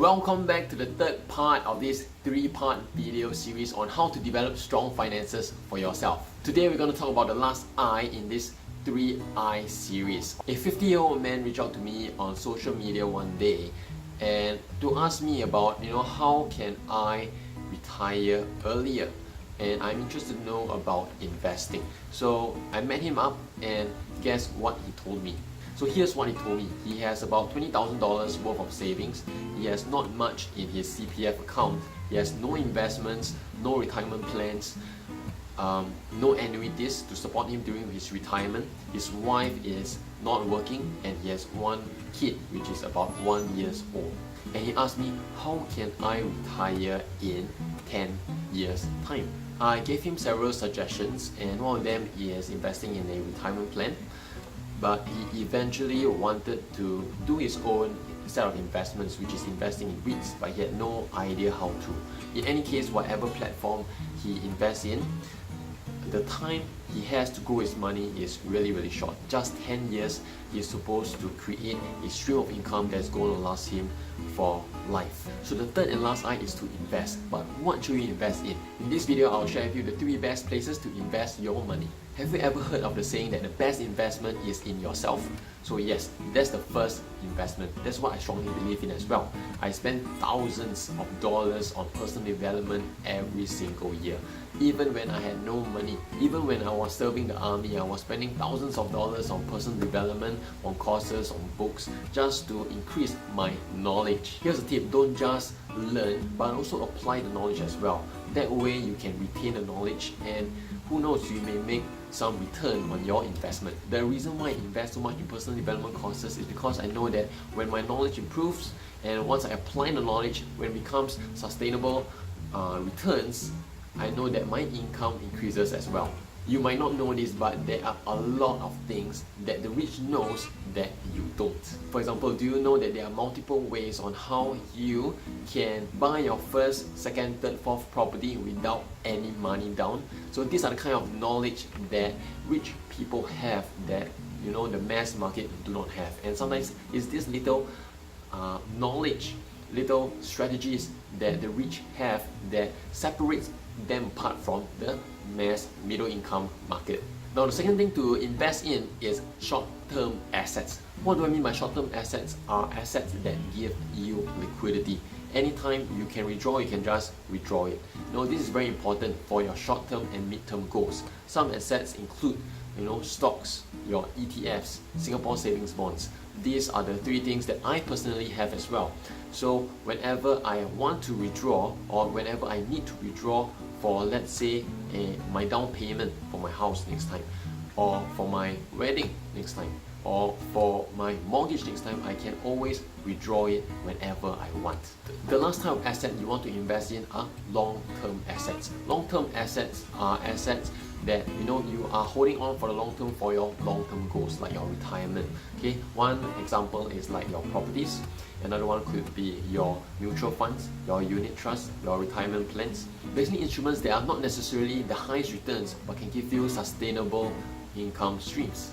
Welcome back to the third part of this three-part video series on how to develop strong finances for yourself. Today we're going to talk about the last I in this 3I series. A 50-year-old man reached out to me on social media one day and to ask me about how can I retire earlier, and I'm interested to know about investing. So I met him up and guess what he told me. So here's what he told me. He has about $20,000 worth of savings. He has not much in his CPF account. He has no investments, no retirement plans, no annuities to support him during his retirement. His wife is not working and he has one kid which is about 1 year old. And he asked me, how can I retire in 10 years time? I gave him several suggestions, and one of them is investing in a retirement plan. But he eventually wanted to do his own set of investments, which is investing in REITs, but he had no idea how to. In any case, whatever platform he invests in, the time he has to grow his money is really short. Just 10 years, he's supposed to create a stream of income that's going to last him for life. So the third and last I is to invest. But what should you invest in? In this video, I'll share with you the 3 best places to invest your money. Have you ever heard of the saying that the best investment is in yourself? So yes, that's the first investment. That's what I strongly believe in as well. I spend thousands of dollars on personal development every single year. Even when I had no money, even when I was serving the army, I was spending thousands of dollars on personal development, on courses, on books, just to increase my knowledge. Here's a tip: don't just learn, but also apply the knowledge as well. That way you can retain the knowledge, and who knows, you may make some return on your investment. The reason why I invest so much in personal development courses is because I know that when my knowledge improves, and once I apply the knowledge, when it becomes sustainable returns, I know that my income increases as well. You might not know this, but there are a lot of things that the rich knows that you don't. For example, do you know that there are multiple ways on how you can buy your first, second, third, fourth property without any money down? So these are the kind of knowledge that rich people have that the mass market do not have. And sometimes it's this little knowledge, little strategies that the rich have that separates them apart from the mass middle income market. Now the second thing to invest in is short-term assets. What do I mean by short-term assets? Are assets that give you liquidity. Anytime you can withdraw, you can just withdraw it. Now this is very important for your short-term and mid-term goals. Some assets include stocks, your ETFs, Singapore savings bonds. These are the 3 things that I personally have as well. So whenever I want to withdraw, or whenever I need to withdraw for, let's say, my down payment for my house next time, or for my wedding next time, or for my mortgage next time, I can always withdraw it whenever I want. The last type of asset you want to invest in are long-term assets. Long-term assets are assets that you are holding on for the long term for your long-term goals, like your retirement. Okay, one example is like your properties. Another one could be your mutual funds, your unit trusts, your retirement plans. Basically instruments that are not necessarily the highest returns but can give you sustainable income streams.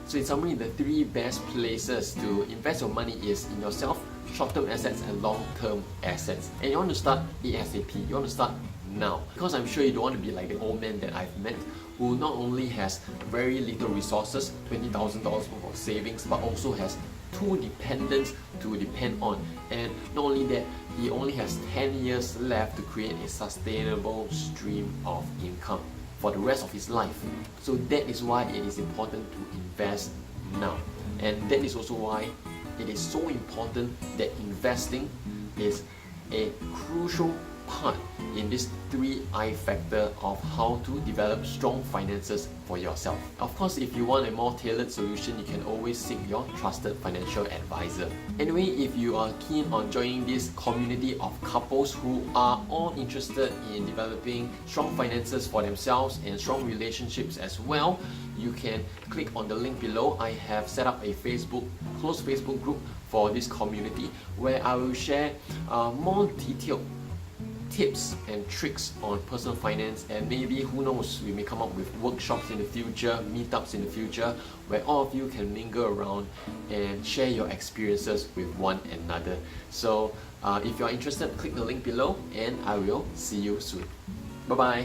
So in summary, the 3 best places to invest your money is in yourself, short-term assets and long-term assets. And you want to start ASAP, you want to start now, because I'm sure you don't want to be like the old man that I've met who not only has very little resources, $20,000 worth of savings, but also has 2 dependents to depend on. And not only that, he only has 10 years left to create a sustainable stream of income for the rest of his life. So that is why it is important to invest now. And that is also why it is so important that investing is a crucial part in this 3I factor of how to develop strong finances for yourself. Of course, if you want a more tailored solution, you can always seek your trusted financial advisor. Anyway, if you are keen on joining this community of couples who are all interested in developing strong finances for themselves and strong relationships as well, you can click on the link below. I have set up a closed Facebook group for this community where I will share more detailed tips and tricks on personal finance, and maybe, who knows, we may come up with workshops in the future, meetups in the future, where all of you can mingle around and share your experiences with one another. So if you're interested, click the link below and I will see you soon. Bye bye.